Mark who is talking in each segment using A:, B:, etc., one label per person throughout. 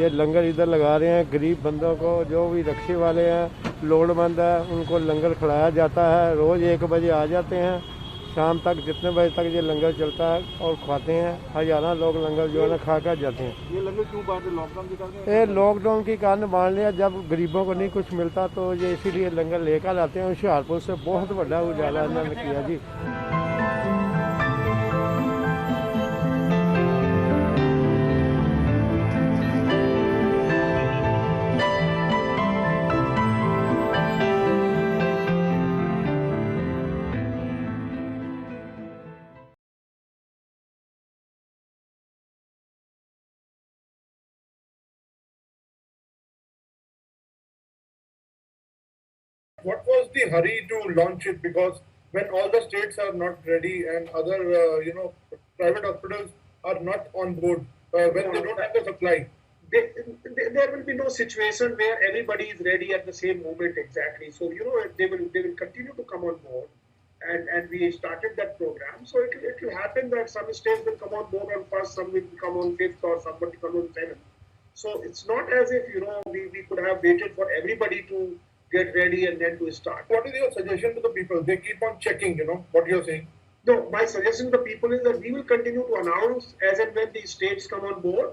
A: ये लंगर इधर लगा रहे हैं। गरीब बंदों को, जो भी रिक्शे वाले हैं, लोड़मंद है, उनको लंगर खिलाया जाता है। रोज़ 1 बजे आ जाते हैं, शाम तक जितने बजे तक ये लंगर चलता है और खाते हैं। हज़ारों लोग लंगर जो है ना खा कर जाते हैं।
B: ये लंगर क्यों बांट रहे, लॉकडाउन के कारण?
A: ये लॉकडाउन के कारण मान लिया, जब गरीबों को नहीं कुछ मिलता तो ये इसीलिए लंगर लेकर आते हैं। हुशियारपुर से बहुत बड़ा उजाला इन्होंने किया जी।
C: What was the hurry to launch it? Because when all the states are not ready and other, private hospitals are not on board, when they don't have the supply,
D: there will be no situation where everybody is ready at the same moment exactly. So they will continue to come on board, and we started that program. So it will happen that some states will come on board on first, some will come on fifth, or somebody come on seventh. So it's not as if we could have waited for everybody to get ready and then to start.
C: what is your suggestion to the people? They keep on checking, what you're saying.
D: No, my suggestion to the people is that we will continue to announce as and when the states come on board,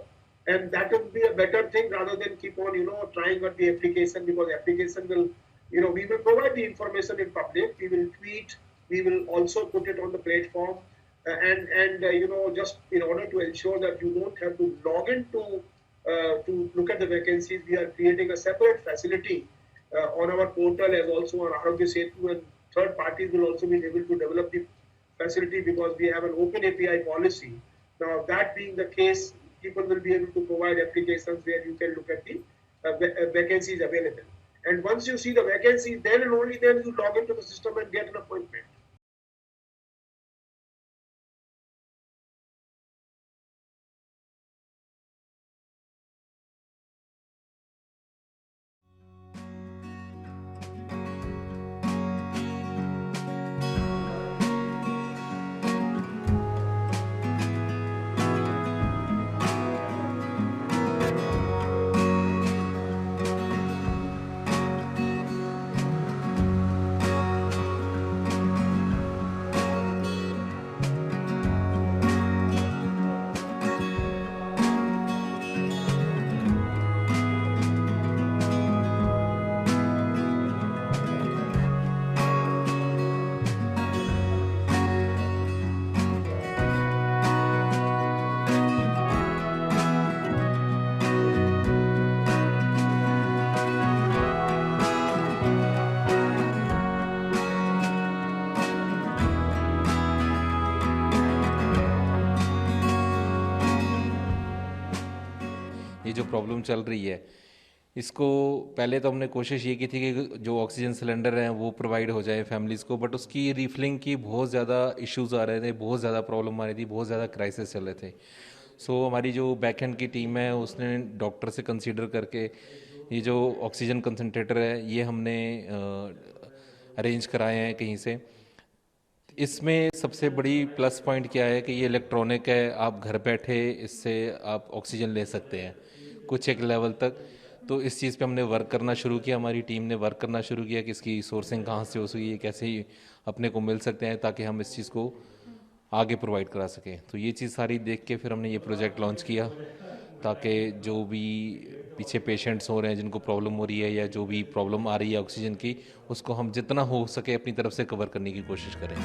D: and that will be a better thing rather than keep on, trying out the application, because application will, we will provide the information in public, we will tweet, we will also put it on the platform, and just in order to ensure that you don't have to log in to look at the vacancies, we are creating a separate facility on our portal as also on Arogya Setu, and third parties will also be able to develop the facility because we have an open API policy. Now, that being the case, people will be able to provide applications where you can look at the vacancies available. And once you see the vacancy, then and only then you log into the system and get an appointment.
E: ये जो problem चल रही है, इसको पहले तो हमने कोशिश ये की थी कि जो ऑक्सीजन सिलेंडर हैं वो प्रोवाइड हो जाए फैमिलीज़ को, बट उसकी रिफिलिंग की बहुत ज़्यादा इश्यूज़ आ रहे थे, बहुत ज़्यादा प्रॉब्लम आ रही थी, बहुत ज़्यादा क्राइसिस चल रहे थे। सो हमारी जो बैक एंड की टीम है उसने डॉक्टर से कंसीडर करके ये जो ऑक्सीजन कंसनट्रेटर है ये हमने अरेंज कराए हैं कहीं से। इसमें सबसे बड़ी प्लस पॉइंट क्या है कि ये इलेक्ट्रॉनिक है, आप घर बैठे इससे आप ऑक्सीजन ले सकते हैं कुछ एक लेवल तक। तो इस चीज़ पे हमने वर्क करना शुरू किया, हमारी टीम ने वर्क करना शुरू किया कि इसकी सोर्सिंग कहाँ से हो सकी है, कैसे ही अपने को मिल सकते हैं ताकि हम इस चीज़ को आगे प्रोवाइड करा सकें। तो ये चीज़ सारी देख के फिर हमने ये प्रोजेक्ट लॉन्च किया ताकि जो भी पीछे पेशेंट्स हो रहे हैं जिनको प्रॉब्लम हो रही है या जो भी प्रॉब्लम आ रही है ऑक्सीजन की, उसको हम जितना हो सके अपनी तरफ से कवर करने की कोशिश करें।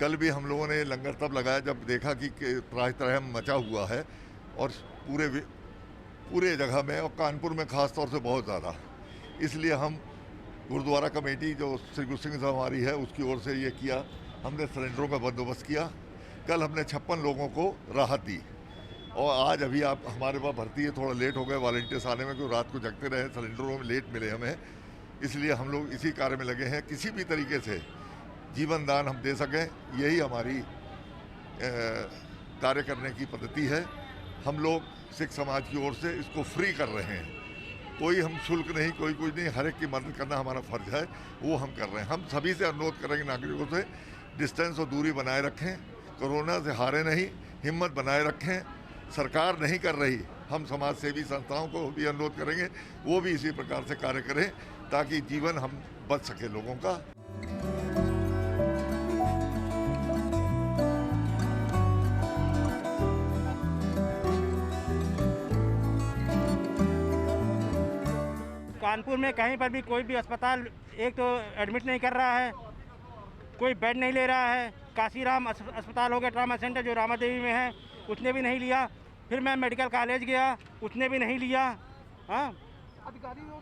F: कल भी हम लोगों ने लंगर तब लगाया जब देखा कि त्राहि मचा हुआ है और पूरे जगह में और कानपुर में ख़ास तौर से बहुत ज़्यादा। इसलिए हम गुरुद्वारा कमेटी जो श्री गुरु सिंह साहब हमारी है उसकी ओर से ये किया, हमने सिलेंडरों का बंदोबस्त किया। कल हमने 56 लोगों को राहत दी और आज अभी आप हमारे पास भर्ती है, थोड़ा लेट हो गए वॉलंटियर्स आने में क्योंकि रात को जगते रहे, सिलेंडरों में लेट मिले हमें, इसलिए हम लोग इसी कार्य में लगे हैं। किसी भी तरीके से जीवन दान हम दे सकें, यही हमारी कार्य करने की पद्धति है। हम लोग सिख समाज की ओर से इसको फ्री कर रहे हैं, कोई हम शुल्क नहीं, कोई कुछ नहीं, हर एक की मदद करना हमारा फर्ज है, वो हम कर रहे हैं। हम सभी से अनुरोध करेंगे नागरिकों से डिस्टेंस और दूरी बनाए रखें, कोरोना से हारे नहीं, हिम्मत बनाए रखें। सरकार नहीं कर रही, हम समाज सेवी संस्थाओं को भी अनुरोध करेंगे वो भी इसी प्रकार से कार्य करें ताकि जीवन हम बच सके लोगों का।
G: कानपुर में कहीं पर भी कोई भी अस्पताल एक तो एडमिट नहीं कर रहा है, कोई बेड नहीं ले रहा है। काशीराम अस्पताल हो गया, ट्रामा सेंटर जो रामा देवी में है, उसने भी नहीं लिया। फिर मैं मेडिकल कॉलेज गया, उसने भी नहीं लिया। हाँ, अधिकारियों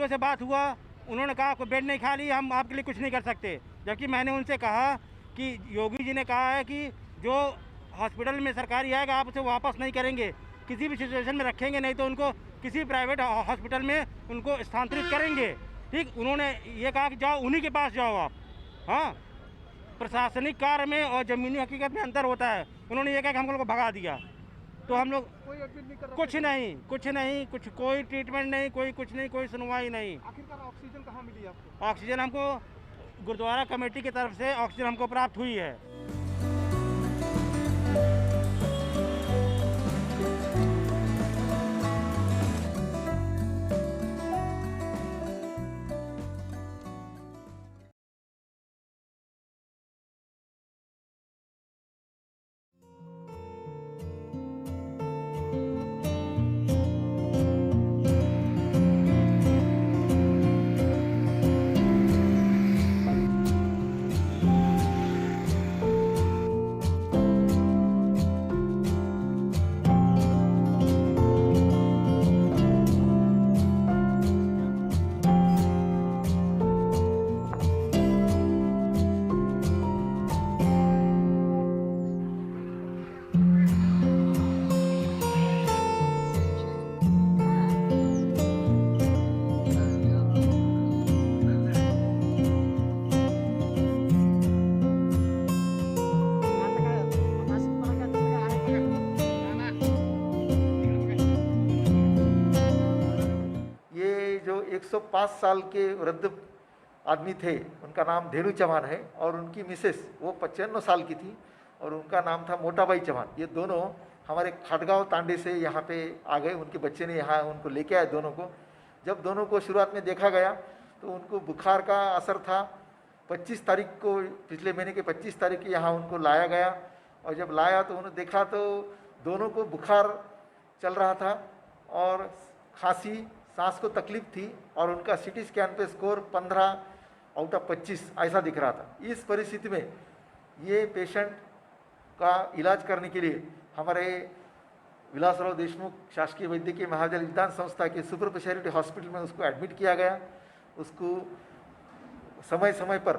G: से बात हुआ, उन्होंने कहा कोई बेड नहीं खाली, हम आपके लिए कुछ नहीं कर सकते। जबकि मैंने उनसे कहा कि योगी जी ने कहा है कि जो हॉस्पिटल में सरकारी आएगा आप उसे वापस नहीं करेंगे, किसी भी सिचुएशन में रखेंगे, नहीं तो उनको किसी प्राइवेट हॉस्पिटल में उनको स्थानांतरित करेंगे। ठीक, उन्होंने ये कहा कि जाओ उन्हीं के पास जाओ आप। हाँ, प्रशासनिक कार्य में और ज़मीनी हकीकत में अंतर होता है। उन्होंने ये कहा कि हम लोग को भगा दिया, तो हम लोग कुछ नहीं, कोई ट्रीटमेंट नहीं, कोई कुछ नहीं, कोई सुनवाई नहीं।
B: आखिरकार ऑक्सीजन कहाँ मिली आपको?
G: ऑक्सीजन हमको गुरुद्वारा कमेटी की तरफ से ऑक्सीजन हमको प्राप्त हुई है।
H: जो 105 साल के वृद्ध आदमी थे, उनका नाम धेनु चौहान है और उनकी मिसेस वो 95 साल की थी और उनका नाम था मोटाबाई चौहान। ये दोनों हमारे खटगांव तांडे से यहाँ पे आ गए, उनके बच्चे ने यहाँ उनको लेके आए दोनों को। जब दोनों को शुरुआत में देखा गया तो उनको बुखार का असर था। 25 तारीख को, पिछले महीने के 25 तारीख को यहाँ उनको लाया गया और जब लाया तो उन्होंने देखा तो दोनों को बुखार चल रहा था और खांसी, सांस को तकलीफ थी और उनका सीटी स्कैन पे स्कोर 15/25 ऐसा दिख रहा था। इस परिस्थिति में ये पेशेंट का इलाज करने के लिए हमारे विलासराव देशमुख शासकीय वैद्यकीय महाविद्यालय विज्ञान संस्था के सुपर स्पेशलिटी हॉस्पिटल में उसको एडमिट किया गया। उसको समय समय पर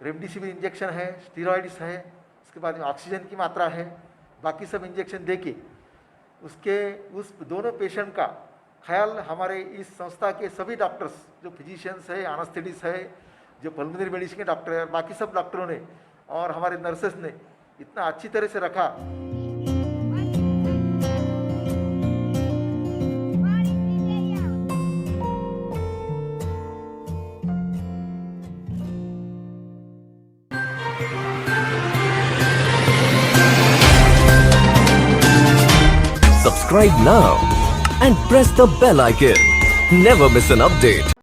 H: रेमडेसिविर इंजेक्शन है, स्टीरॉइड्स है, उसके बाद में ऑक्सीजन की मात्रा है, बाकी सब इंजेक्शन देके उस दोनों पेशेंट का ख्याल हमारे इस संस्था के सभी डॉक्टर्स, जो फिजिशियंस है, एनेस्थेटिस्ट है, जो पल्मोनरी मेडिसिन के डॉक्टर है, बाकी सब डॉक्टरों ने और हमारे नर्सेस ने इतना अच्छी तरह से रखा।
I: Subscribe now and press the bell icon. Never miss an update.